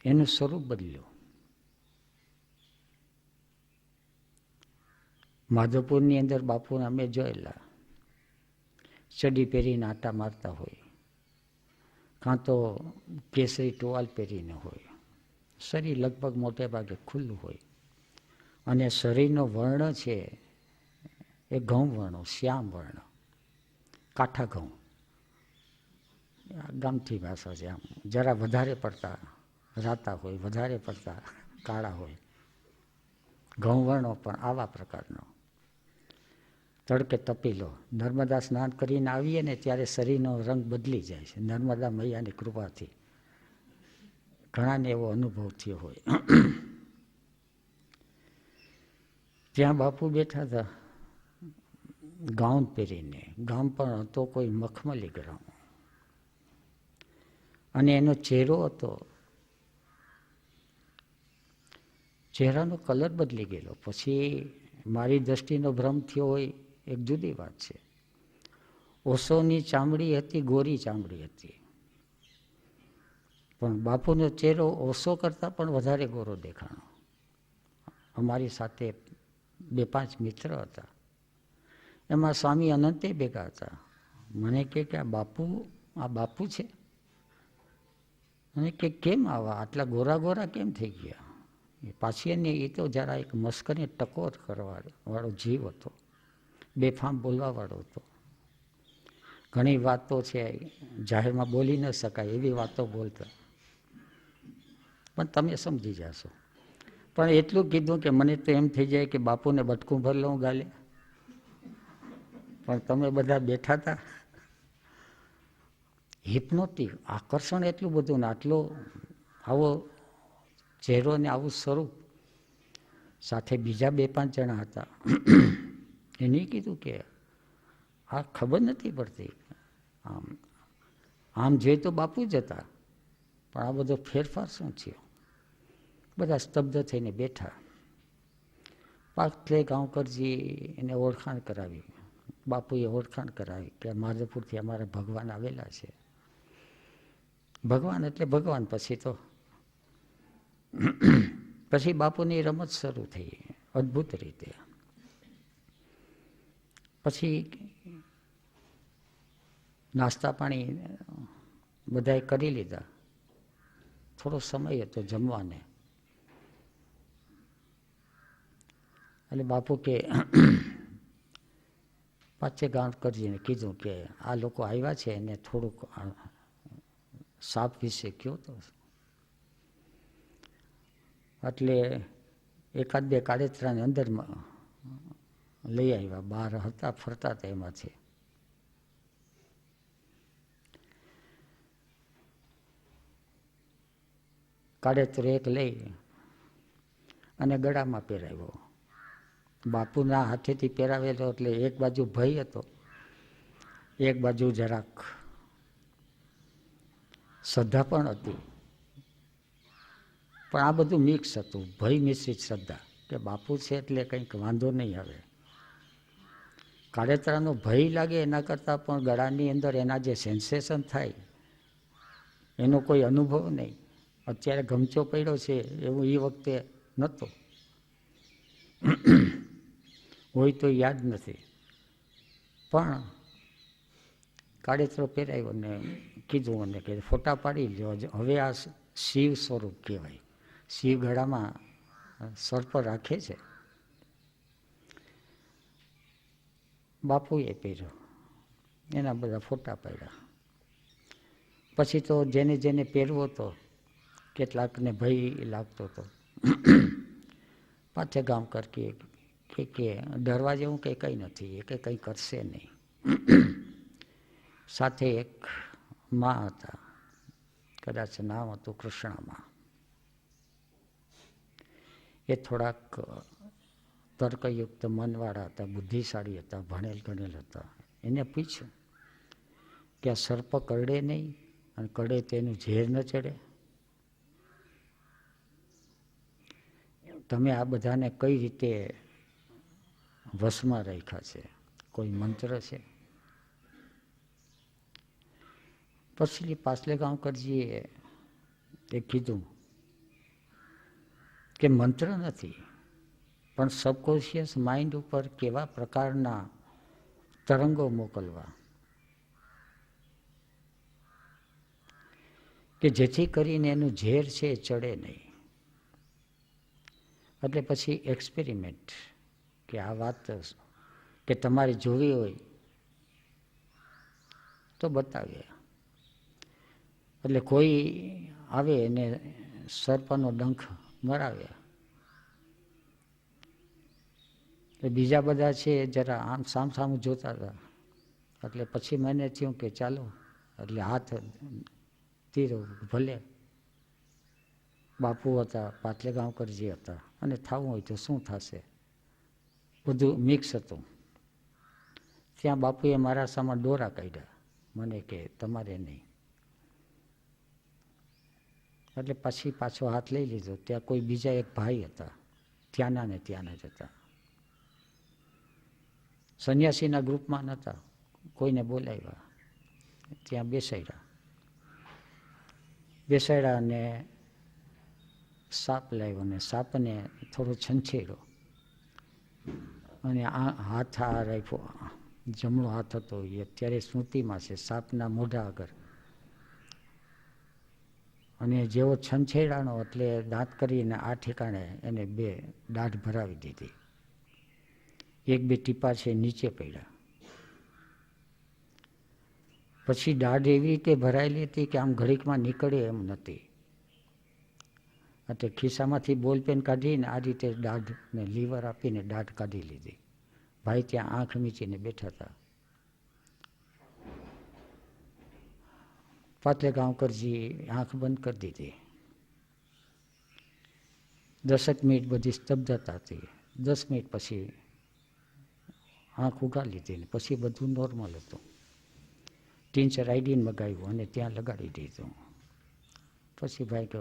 એનું સ્વરૂપ બદલ્યું. માધવપુરની અંદર બાપુને અમે જોયેલા ચડી પહેરીને આટા મારતા હોય, કાં તો કેસરી ટોવાલ પહેરીને હોય. શરીર લગભગ મોટે ભાગે ખુલ્લું હોય અને શરીરનો વર્ણ છે એ ઘઉં વર્ણો, શ્યામ વર્ણ, કાઠા ઘઉં, ગામઠી ભાષા છે. આમ જરા વધારે પડતા રાતા હોય, વધારે પડતા કાળા હોય. ઘઉં વર્ણો પણ આવા પ્રકારનો. તડકે તપેલો. નર્મદા સ્નાન કરીને આવીએ ને ત્યારે શરીરનો રંગ બદલી જાય છે નર્મદા મૈયાની કૃપાથી. ઘણાને એવો અનુભવ થયો હોય. ત્યાં બાપુ બેઠા હતા ગાઉન પહેરીને. ગામ પણ હતો કોઈ મખમલી ગ્રામ, અને એનો ચહેરો હતો, ચહેરાનો કલર બદલી ગયેલો. પછી મારી દ્રષ્ટિનો ભ્રમ થયો હોય એક જુદી વાત છે. ઓશોની ચામડી હતી, ગોરી ચામડી હતી, પણ બાપુનો ચહેરો ઓશો કરતાં પણ વધારે ગોરો દેખાણો. અમારી સાથે 2-5 મિત્ર હતા, એમાં સ્વામી અનંતે ભેગા હતા. મને કે આ બાપુ છે? અને કે કેમ આવા આટલા ગોરા ગોરા કેમ થઈ ગયા? પાછી એને એ તો જરા એક મસ્કરીને ટકોર કરવા વાળો જીવ હતો, બેફામ બોલવા વાળો હતો. ઘણી વાતો છે જાહેરમાં બોલી ન શકાય એવી વાતો બોલતા, પણ તમે સમજી જશો. પણ એટલું કીધું કે મને તો એમ થઈ જાય કે બાપુને બટકું ભર લઉં ગાલે. પણ તમે બધા બેઠા હતા, હિપ્નોટિક આકર્ષણ એટલું બધું ને આટલો આવો ચહેરો ને આવું સ્વરૂપ. સાથે બીજા 2-5 જણા હતા. એને કીધું કે આ ખબર નથી પડતી, આમ જોઈએ તો બાપુ જ હતા, પણ આ બધો ફેરફાર શું થયો? બધા સ્તબ્ધ થઈને બેઠા. પાટલેગાંવ કરજી એને ઓળખાણ કરાવી. બાપુએ ઓળખાણ કરાવી કે માધવપુરથી અમારા ભગવાન આવેલા છે. ભગવાન એટલે ભગવાન. પછી બાપુની રમત શરૂ થઈ અદ્ભુત રીતે. પછી નાસ્તા પાણી બધાએ કરી લીધા. થોડો સમય હતો જમવાને. એટલે બાપુ કે પાટલેગાંવ કરજીને કીધું કે આ લોકો આવ્યા છે એને થોડુંક સાપ વિશે કહો તો. એટલે 1-2 કાળેતરાને અંદર લઈ આવ્યા. બહાર હતા ફરતા હતા એમાંથી. કાળેતરો એક લઈ અને ગળામાં પહેરાવ્યો. બાપુના હાથેથી પહેરાવેલો એટલે એક બાજુ ભય હતો, એક બાજુ જરાક શ્રદ્ધા પણ હતી. પણ આ બધું મિક્સ હતું, ભય મિશ્રિત શ્રદ્ધા કે બાપુ છે એટલે કંઈક વાંધો નહીં આવે. કાળેતરાનો ભય લાગે એના કરતાં પણ ગળાની અંદર એના જે સેન્સેશન થાય એનો કોઈ અનુભવ નહીં. અત્યારે ગમચો પડ્યો છે એવું એ વખતે નહોતો, હોય તો યાદ નથી. પણ કાળેતરો પહેરાવ્યો ને કીધું મને કે ફોટા પાડી લ્યો. હવે આ શિવ સ્વરૂપ કહેવાય. શિવ ગળામાં સર્પ રાખે છે. બાપુએ પહેર્યો, એના બધા ફોટા પાડ્યા. પછી તો જેને જેને પહેરવો હતો, કેટલાકને ભય લાગતો હતો. પાછે ગામ કરકે કે ડરવા જેવું કે કંઈ નથી, એ કે કંઈ કરશે નહીં. સાથે એક મા હતા, કદાચ નામ હતું કૃષ્ણામાં. એ થોડાક તર્કયુક્ત મનવાળા હતા, બુદ્ધિશાળી હતા, ભણેલ ગણેલ હતા. એને પૂછ્યું કે આ સર્પ કરડે નહીં, અને કરડે તેનું ઝેર ન ચડે? તમે આ બધાને કઈ રીતે વશમાં રાખ્યા છે? કોઈ મંત્ર છે? પછી પાછલે ગાંવકરજીએ એ કીધું કે મંત્ર નથી, પણ સબકોન્શિયસ માઇન્ડ ઉપર કેવા પ્રકારના તરંગો મોકલવા કે જેથી કરીને એનું ઝેર છે એ ચડે નહીં. એટલે પછી એક્સપેરિમેન્ટ કે આ વાત કે તમારે જોવી હોય તો બતાવીએ. એટલે કોઈ આવે એને સર્પનો ડંખ મરાવે. બીજા બધા છે જરા આમ સામસામું જોતા હતા. એટલે પછી મને થયું કે ચાલો, એટલે હાથ તીરો ભલે. બાપુ હતા, પાટલે ગાંવકરજી હતા, અને થવું હોય તો શું થશે, બધું મિક્સ હતું. ત્યાં બાપુએ મારા સામે દોરા કાઢ્યા, મને કે તમારે નહીં. એટલે પછી પાછો હાથ લઈ લીધો. ત્યાં કોઈ બીજા એક ભાઈ હતા, ત્યાંના ને ત્યાંના જ હતા, સંન્યાસીના ગ્રુપમાં નહોતા. કોઈને બોલાવ્યા, ત્યાં બેસાડ્યા અને સાપ લાવ્યો અને સાપને થોડો છંછેડ્યો અને હાથ આ રાખ્યો, જમણો હાથ હતો એ અત્યારે સ્મૃતિમાં છે, સાપના મોઢા આગળ. અને જેવો છંછેડાનો એટલે દાંત કરીને આ ઠેકાણે એને બે દાઢ ભરાવી દીધી. એક બે ટીપા છે નીચે પડ્યા. પછી દાઢ એવી રીતે ભરાયેલી હતી કે આમ ઘડીકમાં નીકળે એમ નથી. એટલે ખિસ્સામાંથી બોલપેન કાઢીને આ રીતે દાઢને લીવર આપીને દાઢ કાઢી લીધી. ભાઈ ત્યાં આંખ મીચીને બેઠા હતા. પાટલે ગાંવકરજી આંખ બંધ કરી દીધી. 10 મિનિટ બધી સ્તબ્ધતા હતી. 10 મિનિટ પછી આંખ ઉગાડી લીધી ને પછી બધું નોર્મલ હતું. ટીન્ચર આઈડીન મગાવ્યું અને ત્યાં લગાડી દીધું. પછી ભાઈ કહે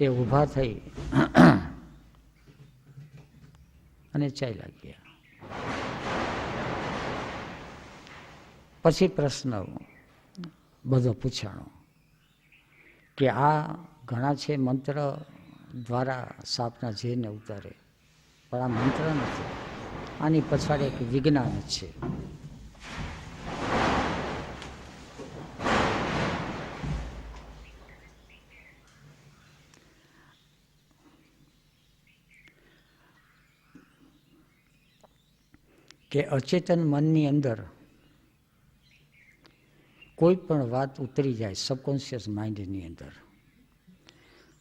એ ઊભા થઈ અને ચાલ્યા ગયા. પછી પ્રશ્ન બધો પૂછાણો કે આ ઘણા છે મંત્ર દ્વારા સાપના ઝેરને ઉતારે, પણ આ મંત્ર નથી, આની પછાડ એક વિજ્ઞાન જ છે. કે અચેતન મનની અંદર કોઈ પણ વાત ઉતરી જાય સબકોન્શિયસ માઇન્ડની અંદર,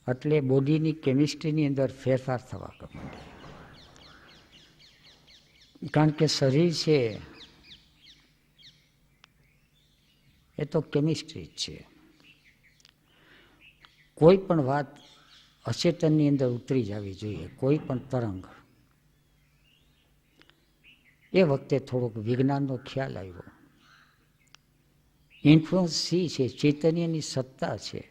એટલે બોડીની કેમિસ્ટ્રીની અંદર ફેરફાર થવા માંડે. કારણ કે શરીર છે એ તો કેમિસ્ટ્રી જ છે. કોઈ પણ વાત અચેતનની અંદર ઉતરી જવી જોઈએ, કોઈ પણ તરંગ. એ વખતે થોડોક વિજ્ઞાનનો ખ્યાલ આવ્યો. ઇન્ફ્લુઅન્સ સી છે, ચૈતન્યની સત્તા છે.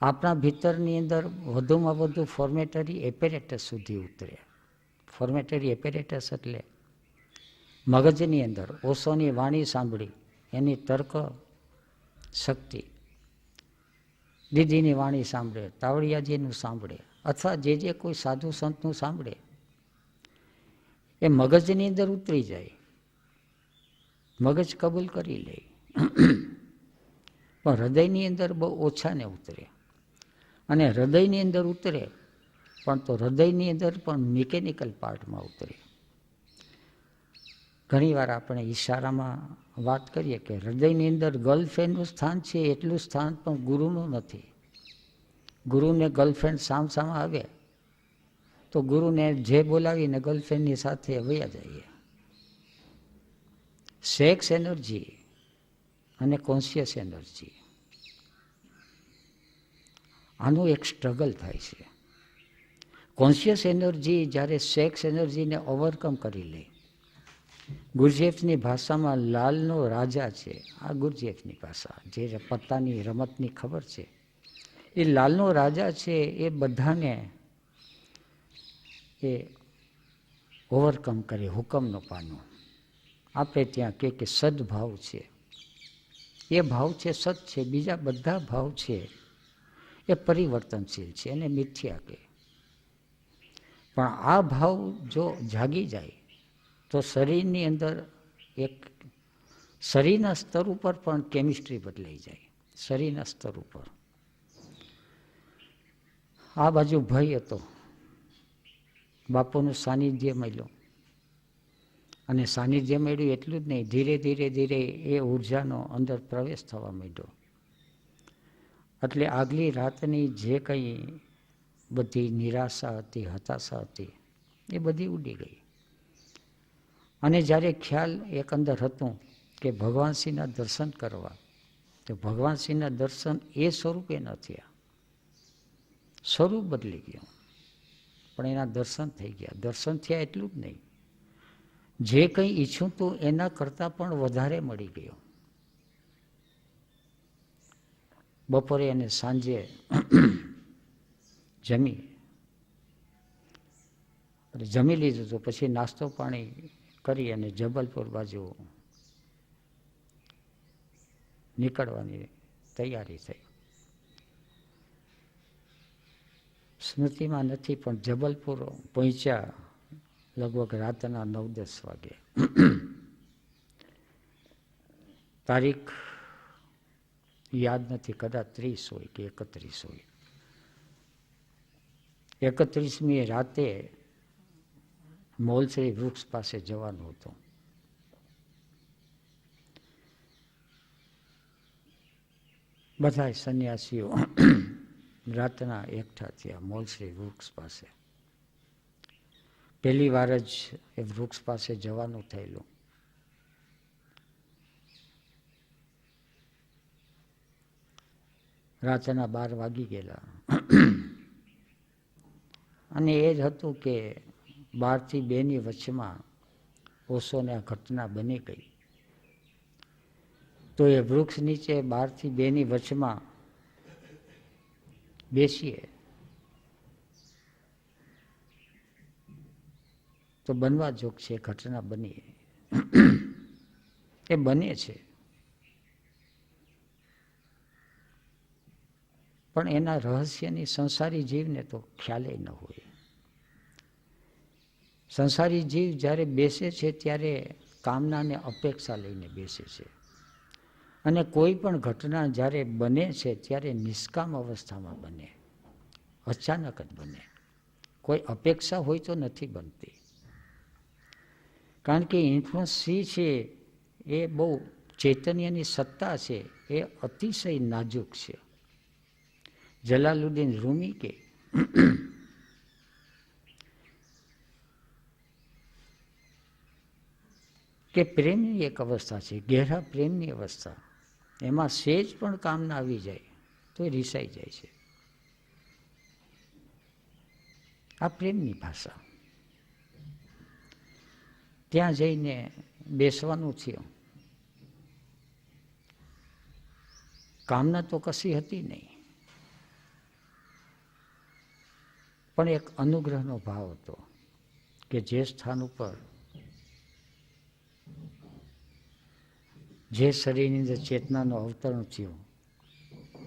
આપણા ભીતરની અંદર વધુમાં વધુ ફોર્મેટરી એપેરેટસ સુધી ઉતરે. ફોર્મેટરી એપેરેટસ એટલે મગજની અંદર ઓશોની વાણી સાંભળી એની તર્ક શક્તિ દીદીની વાણી સાંભળે, તાવડિયાજીનું સાંભળે, અથવા જે કોઈ સાધુ સંતનું સાંભળે, એ મગજની અંદર ઉતરી જાય, મગજ કબૂલ કરી લે. પણ હૃદયની અંદર બહુ ઓછાને ઉતરે. અને હૃદયની અંદર ઉતરે પણ તો હૃદયની અંદર પણ મિકેનિકલ પાર્ટમાં ઉતરે. ઘણીવાર આપણે ઈશારામાં વાત કરીએ કે હૃદયની અંદર ગર્લફ્રેન્ડનું સ્થાન છે, એટલું સ્થાન પણ ગુરુનું નથી. ગુરુને ગર્લફ્રેન્ડ સામસામા આવે તો ગુરુને જે બોલાવીને ગર્લફ્રેન્ડની સાથે વયા જઈએ. સેક્સ એનર્જી અને કોન્શિયસ એનર્જી, આનું એક સ્ટ્રગલ થાય છે. કોન્શિયસ એનર્જી જ્યારે સેક્સ એનર્જીને ઓવરકમ કરી લે, ગુરજેફની ભાષામાં લાલનો રાજા છે. આ ગુરજેફની ભાષા, જે પત્તાની રમતની ખબર છે, એ લાલનો રાજા છે. એ બધાને એ ઓવરકમ કરે, હુકમનો પાનો. આપણે ત્યાં કે સદભાવ છે, એ ભાવ છે, સત છે. બીજા બધા ભાવ છે એ પરિવર્તનશીલ છે, એને મિથ્યા કહે. પણ આ ભાવ જો જાગી જાય તો શરીરની અંદર એક શરીરના સ્તર ઉપર પણ કેમિસ્ટ્રી બદલાઈ જાય. શરીરના સ્તર ઉપર આ બાજુ ભય હતો, બાપુનું સાનિધ્ય મળ્યું. અને સાનિધ્ય મળ્યું એટલું જ નહીં, ધીરે ધીરે ધીરે એ ઉર્જાનો અંદર પ્રવેશ થવા માંડ્યો. એટલે આગલી રાતની જે કંઈ બધી નિરાશા હતી, હતાશા હતી, એ બધી ઉડી ગઈ. અને જ્યારે ખ્યાલ એક અંદર હતું કે ભગવાન શ્રીના દર્શન કરવા, તો ભગવાન શ્રીના દર્શન એ સ્વરૂપે ન થયા. સ્વરૂપ બદલી ગયું, પણ એના દર્શન થઈ ગયા. દર્શન થયા એટલું જ નહીં, જે કંઈ ઈચ્છું તો એના કરતાં પણ વધારે મળી ગયો. બપોરે અને સાંજે જમી લીધું તો પછી નાસ્તો પાણી કરી અને જબલપુર બાજુ નીકળવાની તૈયારી થઈ. સ્મૃતિમાં નથી, પણ જબલપુર પહોંચ્યા લગભગ રાતના 9-10 વાગે. તારીખ યાદ નથી, કદાચ 30 હોય કે 31 હોય. 31મી રાતે મોલશ્રી વૃક્ષ પાસે જવાનું હતું. બધા સંન્યાસીઓ રાતના એકઠા થયા મોલશ્રી વૃક્ષ પાસે. પહેલી વાર જ એ વૃક્ષ પાસે જવાનું થયેલું. રાતના 12 વાગી ગયેલા. અને એ જ હતું કે 12 થી 2ની વચમાં ઓશોને આ ઘટના બની ગઈ. તો એ વૃક્ષ નીચે 12 થી 2ની વચમાં બેસીએ તો બનવા જોગ છે. ઘટના બની, એ બને છે. પણ એના રહસ્યની સંસારી જીવને તો ખ્યાલે ન હોય. સંસારી જીવ જ્યારે બેસે છે ત્યારે કામનાને અપેક્ષા લઈને બેસે છે. અને કોઈ પણ ઘટના જ્યારે બને છે ત્યારે નિષ્કામ અવસ્થામાં બને, અચાનક જ બને. કોઈ અપેક્ષા હોય તો નથી બનતી. કારણ કે ઇન્ફ્લુઅન્સ સી છે એ બહુ ચૈતન્યની સત્તા છે, એ અતિશય નાજુક છે. જલાલુદ્દીન રૂમી કે પ્રેમની એક અવસ્થા છે, ગહેરા પ્રેમની અવસ્થા. એમાં સેજ પણ કામના આવી જાય તો એ રીસાઈ જાય છે. આ પ્રેમની ભાષા. ત્યાં જઈને બેસવાનું થયું. કામના તો કશી હતી નહીં, પણ એક અનુગ્રહનો ભાવ હતો કે જે સ્થાન ઉપર, જે શરીરની અંદર ચેતનાનું અવતરણ થયું,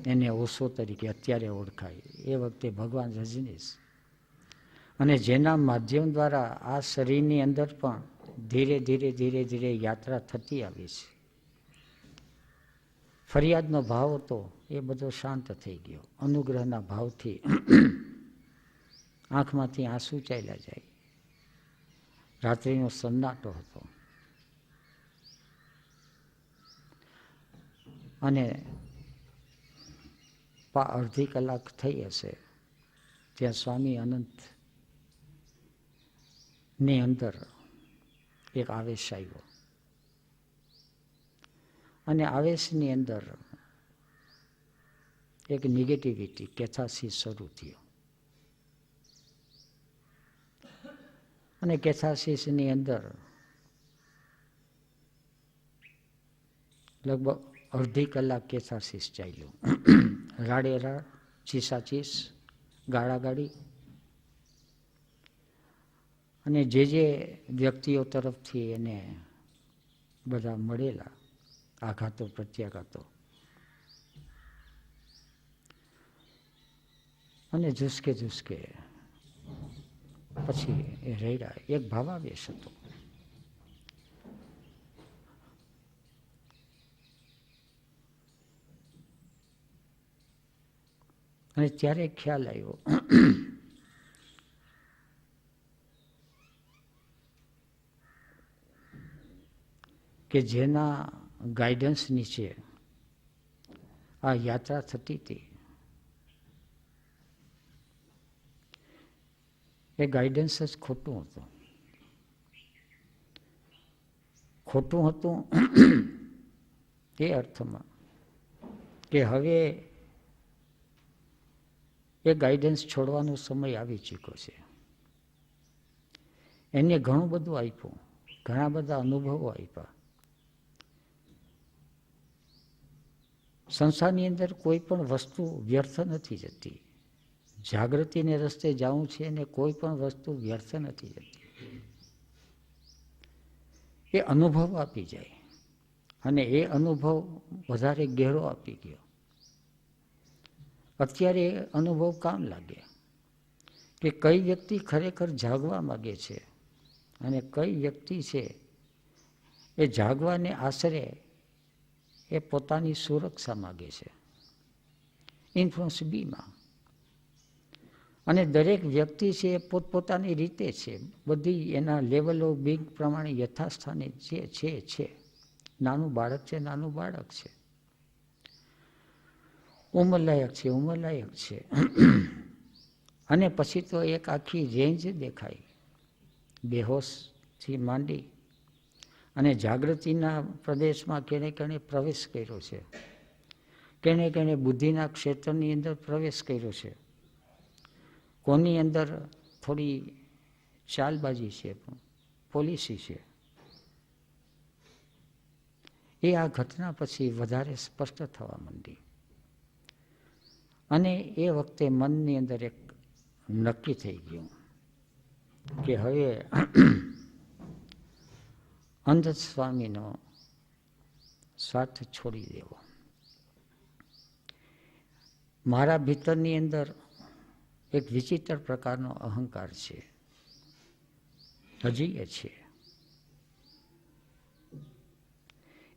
એને ઓશો તરીકે અત્યારે ઓળખાય, એ વખતે ભગવાન રજનીશ, અને જેના માધ્યમ દ્વારા આ શરીરની અંદર પણ ધીરે ધીરે ધીરે ધીરે યાત્રા થતી આવી છે. ફરિયાદનો ભાવ હતો એ બધો શાંત થઈ ગયો. અનુગ્રહના ભાવથી આંખમાંથી આંસુ ચાલ્યા જાય. રાત્રિનો સન્નાટો હતો અને અડધી કલાક થઈ હશે ત્યાં સ્વામી અનંત ની અંદર એક આવેશ આવ્યો અને આવેશની અંદર એક નેગેટિવિટી કેથાસિસ શરૂ થયો અને કેથાસિસની અંદર લગભગ અડધી કલાક કેથાસિસ ચાલ્યું. રાડે રાડ, ચીસાચીસ, ગાળાગાળી, અને જે વ્યક્તિઓ તરફથી એને બધા મળેલા આઘાતો પ્રત્યાઘાતો, અને ઝુસકે ઝુસકે પછી એ રેડા. એક ભાવાવેશ હતો. અને ત્યારે ખ્યાલ આવ્યો કે જેના ગાઈડન્સ નીચે આ યાત્રા થતી હતી એ ગાઈડન્સ જ ખોટું હતું. ખોટું હતું એ અર્થમાં કે હવે એ ગાઈડન્સ છોડવાનો સમય આવી ચૂક્યો છે. એને ઘણું બધું આપ્યું, ઘણા બધા અનુભવો આપ્યા. સંસારની અંદર કોઈ પણ વસ્તુ વ્યર્થ નથી જતી. જાગૃતિને રસ્તે જવું છે અને કોઈ પણ વસ્તુ વ્યર્થ નથી જતી. એ અનુભવ આપી જાય અને એ અનુભવ વધારે ગહેરો આપી ગયો. અત્યારે એ અનુભવ કામ લાગે કે કઈ વ્યક્તિ ખરેખર જાગવા માગે છે અને કઈ વ્યક્તિ છે એ જાગવાને આશરે એ પોતાની સુરક્ષા માગે છે, ઇન્ફ્લુઅન્સ બીમાં. અને દરેક વ્યક્તિ છે એ પોતપોતાની રીતે છે, બધી એના લેવલ ઓફ બિંગ પ્રમાણે યથાસ્થાને જે છે. નાનું બાળક છે, નાનું બાળક છે, ઉંમરલાયક છે, ઉંમરલાયક છે. અને પછી તો એક આખી રેન્જ દેખાય, બેહોશથી માંડી અને જાગૃતિના પ્રદેશમાં કેને કેને પ્રવેશ કર્યો છે, કેને કેને બુદ્ધિના ક્ષેત્રની અંદર પ્રવેશ કર્યો છે, કોની અંદર થોડી ચાલબાજી છે, પોલિસી છે. એ આ ઘટના પછી વધારે સ્પષ્ટ થવા માંડી. અને એ વખતે મનની અંદર એક નક્કી થઈ ગયું કે હવે અંધ સ્વામીનો સ્વાર્થ છોડી દેવો. મારા ભીતરની અંદર એક વિચિત્ર પ્રકારનો અહંકાર છે, હજી એ છે.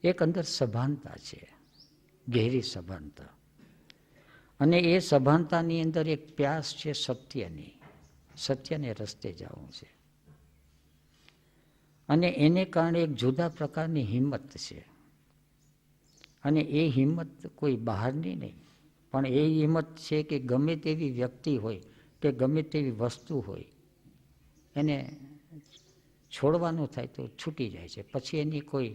એક અંદર સભાનતા છે, ગહેરી સભાનતા. અને એ સભાનતાની અંદર એક પ્યાસ છે સત્યની, સત્યને રસ્તે જવું છે. અને એને કારણે એક જુદા પ્રકારની હિંમત છે. અને એ હિંમત કોઈ બહારની નહીં, પણ એ હિંમત છે કે ગમે તેવી વ્યક્તિ હોય કે ગમે તેવી વસ્તુ હોય એને છોડવાનું થાય તો છૂટી જાય છે. પછી એની કોઈ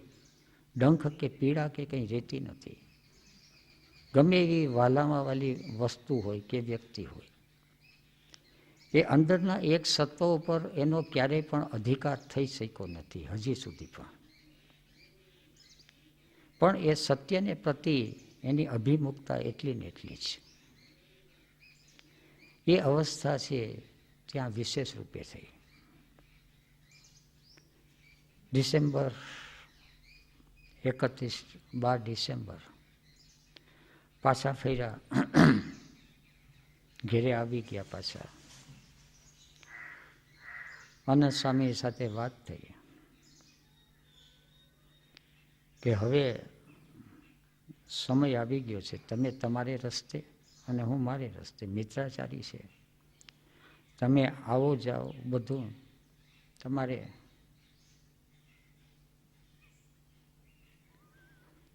ડંખ કે પીડા કે કંઈ રહેતી નથી. ગમે એવી વાલામાં વાલી વસ્તુ હોય કે વ્યક્તિ હોય, એ અંદરના એક સત્વ ઉપર એનો ક્યારેય પણ અધિકાર થઈ શક્યો નથી હજી સુધી પણ એ સત્યને પ્રતિ એની અભિમુખતા એટલી ને એટલી છે. એ અવસ્થા છે ત્યાં વિશેષ રૂપે થઈ. ડિસેમ્બર 31, 12 ડિસેમ્બર પાછા ફર્યા, ઘેરે આવી ગયા પાછા. આનંદ સ્વામી સાથે વાત થઈ કે હવે સમય આવી ગયો છે, તમે તમારે રસ્તે અને હું મારે રસ્તે, મિત્રાચારી છે, તમે આવો જાઓ બધું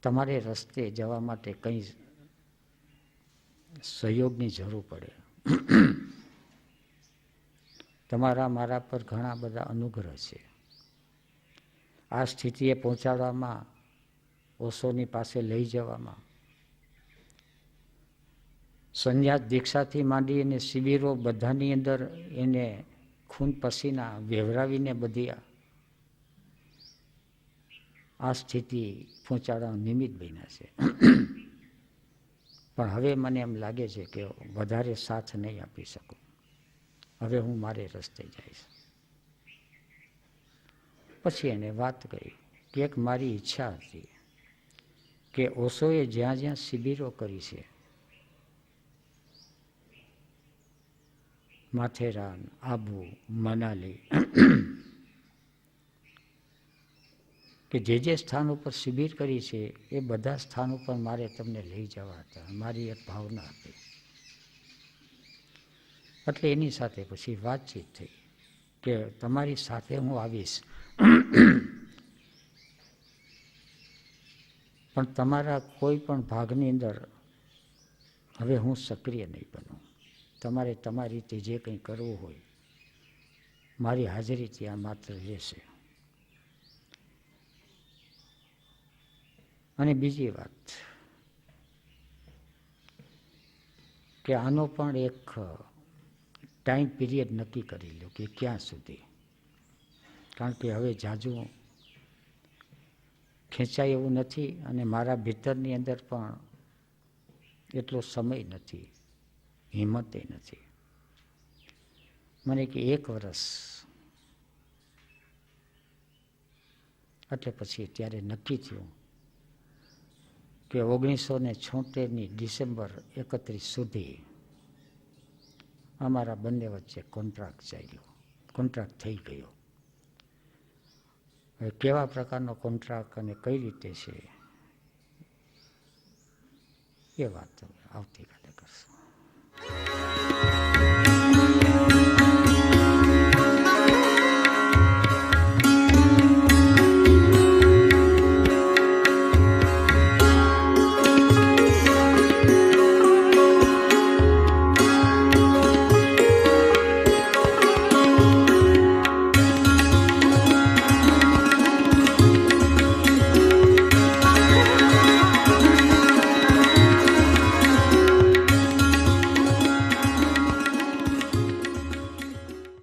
તમારે રસ્તે જવા માટે કંઈ સહયોગની જરૂર પડે. તમારા મારા પર ઘણા બધા અનુગ્રહ છે. આ સ્થિતિએ પહોંચાડવામાં, ઓશોની પાસે લઈ જવામાં, સંન્યાસ દીક્ષાથી માંડી અને શિબિરો બધાની અંદર એને ખૂન પસીના વેવરાવીને બધી આ સ્થિતિ પહોંચાડવા નિમિત્ત બન્યા છે. પણ હવે મને એમ લાગે છે કે વધારે સાથ નહીં આપી શકું, હવે હું મારે રસ્તે જઈશ. પછી એને વાત કરી કે એક મારી ઈચ્છા હતી કે ઓશોએ જ્યાં જ્યાં શિબિરો કરી છે, માથેરાન, આબુ, મનાલી, કે જે સ્થાન ઉપર શિબિર કરી છે એ બધા સ્થાન ઉપર મારે તમને લઈ જવા હતા, મારી એક ભાવના હતી. એટલે એની સાથે પછી વાતચીત થઈ કે તમારી સાથે હું આવીશ, પણ તમારા કોઈ પણ ભાગની અંદર હવે હું સક્રિય નહીં બનું. તમારે તમારી રીતે જે કંઈ કરવું હોય, મારી હાજરી ત્યાં માત્ર રહેશે. અને બીજી વાત કે આનો પણ એક ટાઈમ પીરિયડ નક્કી કરી લો કે ક્યાં સુધી, કારણ કે હવે જાજુ ખેંચાય એવું નથી અને મારા ભીતરની અંદર પણ એટલો સમય નથી, હિંમતે નથી. મને કે 1 વર્ષ. એટલે પછી ત્યારે નક્કી થયું કે 1976ની ડિસેમ્બર 31 સુધી અમારા બંને વચ્ચે કોન્ટ્રાક્ટ ચાલ્યો, કોન્ટ્રાક્ટ થઈ ગયો. હવે કેવા પ્રકારનો કોન્ટ્રાક્ટ અને કઈ રીતે છે એ વાત આવતીકાલે કરશું.